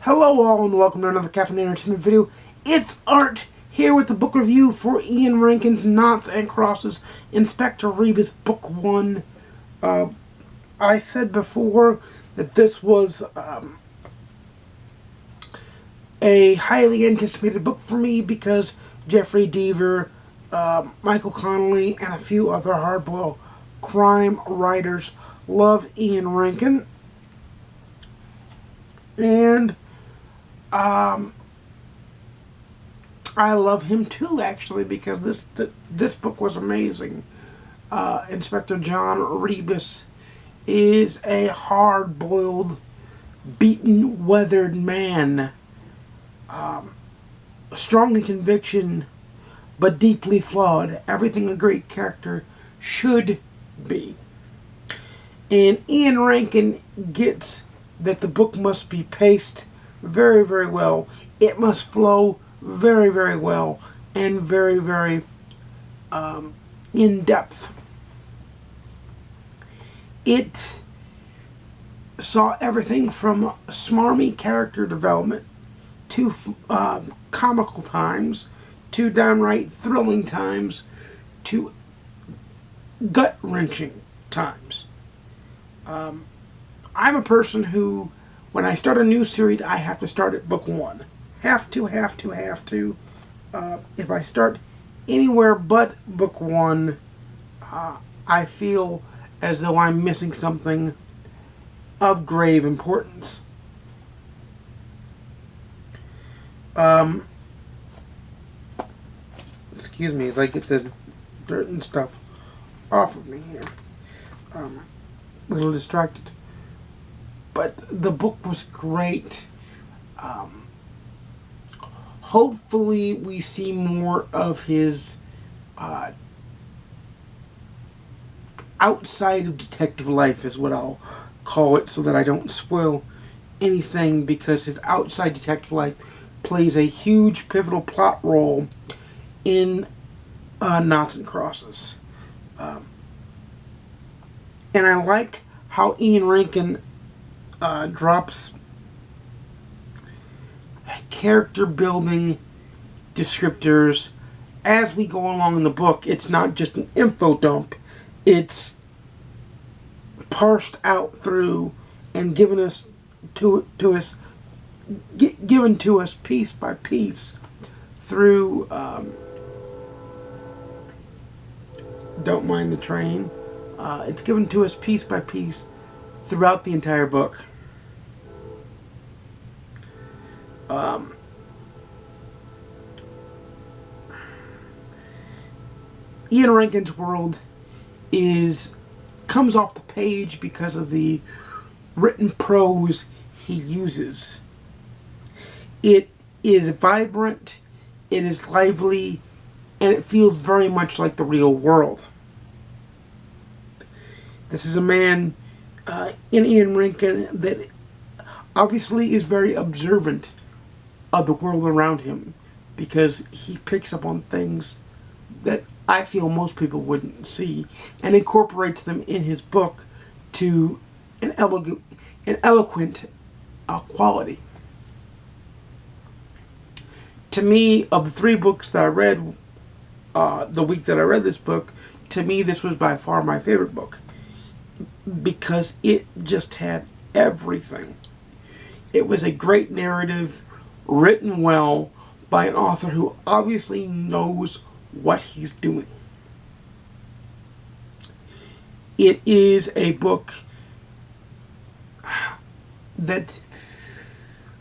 Hello all and welcome to another Caffeine Entertainment video. It's Art here with the book review for Ian Rankin's Kbots and Crosses, Inspector Rebus Book 1. I said before that this was a highly anticipated book for me because Jeffrey Deaver, Michael Connelly, and a few other hardboiled crime writers love Ian Rankin. And I love him too, actually, because this book was amazing. Inspector John Rebus is a hard-boiled, beaten, weathered man. Strong in conviction, but deeply flawed. Everything a great character should be. And Ian Rankin gets that the book must be paced very, very well. It must flow very, very well and very, very in depth. It saw everything from smarmy character development to comical times to downright thrilling times to gut-wrenching times. I'm a person who, when I start a new series, I have to start at book 1. Have to. If I start anywhere but book 1, I feel as though I'm missing something of grave importance. Excuse me as I get the dirt and stuff off of me here. A little distracted. But the book was great. Hopefully we see more of his outside of detective life is what I'll call it, so that I don't spoil anything, because his outside detective life plays a huge pivotal plot role in Kbots and Crosses. And I like how Ian Rankin drops character building descriptors as we go along in the book. It's not just an info dump. It's parsed out through and given to us piece by piece through don't mind the train. It's given to us piece by piece throughout the entire book. Ian Rankin's world comes off the page because of the written prose he uses. It is vibrant, it is lively, and it feels very much like the real world. This is a man in Ian Rankin that obviously is very observant of the world around him, because he picks up on things that I feel most people wouldn't see and incorporates them in his book to an eloquent quality. To me, of the 3 books that I read the week that I read this book, to me this was by far my favorite book, because it just had everything. It was a great narrative, written well by an author who obviously knows what he's doing. It is a book that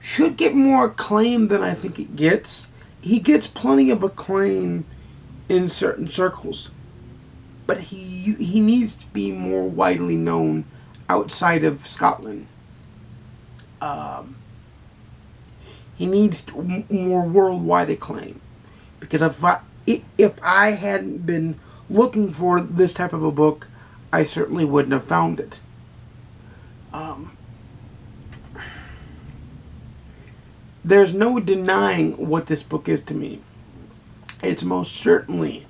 should get more acclaim than I think it gets. He gets plenty of acclaim in certain circles, but he needs to be more widely known outside of Scotland. He needs more worldwide acclaim, because if I hadn't been looking for this type of a book, I certainly wouldn't have found it. There's no denying what this book is to me. It's most certainly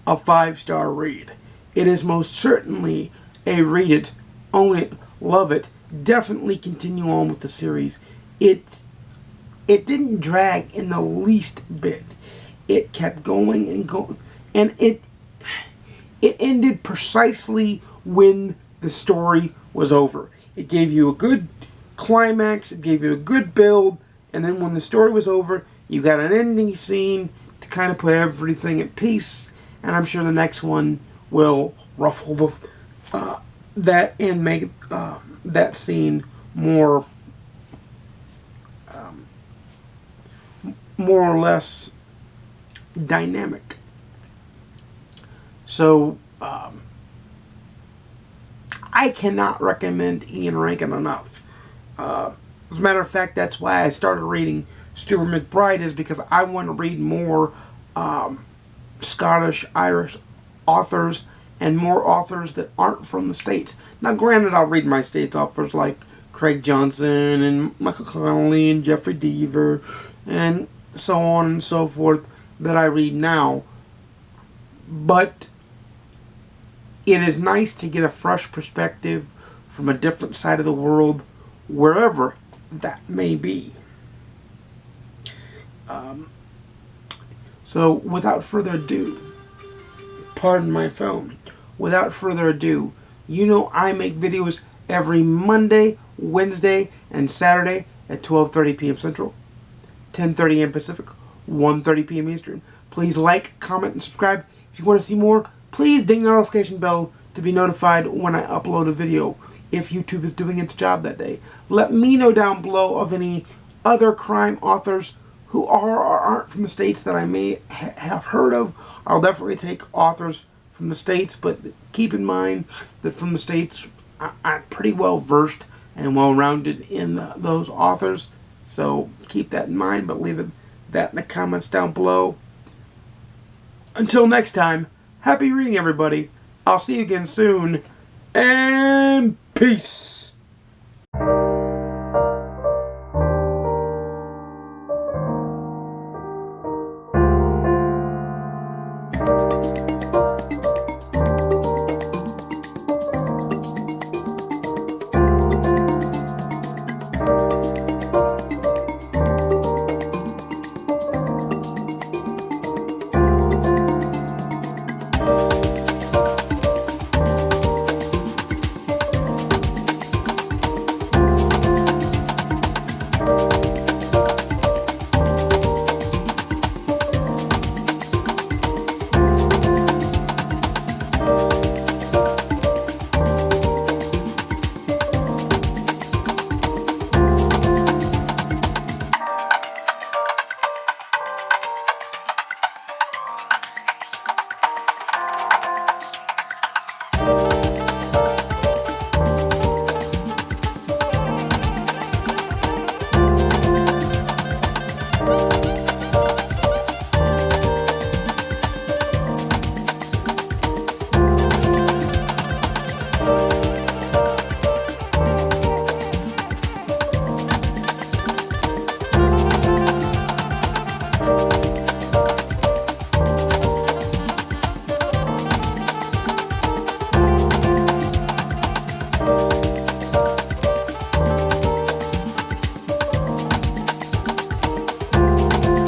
a 5-star read. It is most certainly a read it, own it, love it, definitely continue on with the series. It it didn't drag in the least bit. It kept going and going, and it ended precisely when the story was over. It gave you a good climax, it gave you a good build, and then when the story was over, you got an ending scene to kind of put everything at peace, and I'm sure the next one will ruffle that and make that scene more or less dynamic. So, I cannot recommend Ian Rankin enough. As a matter of fact, that's why I started reading Stuart McBride, is because I want to read more Scottish, Irish authors, and more authors that aren't from the States. Now, granted, I'll read my States authors like Craig Johnson and Michael Connelly and Jeffrey Deaver and so on and so forth that I read now. But it is nice to get a fresh perspective from a different side of the world, wherever that may be. So without further ado, pardon my phone, without further ado, you know I make videos every Monday, Wednesday, and Saturday at 12:30 p.m. Central, 10:30 a.m. Pacific, 1:30 p.m. Eastern. Please like, comment, and subscribe. If you want to see more, please ding the notification bell to be notified when I upload a video, if YouTube is doing its job that day. Let me know down below of any other crime authors who are or aren't from the States that I may have heard of. I'll definitely take authors from the States, but keep in mind that from the States, I'm pretty well versed and well rounded in those authors. So keep that in mind, but leave that in the comments down below. Until next time, happy reading, everybody. I'll see you again soon, and peace.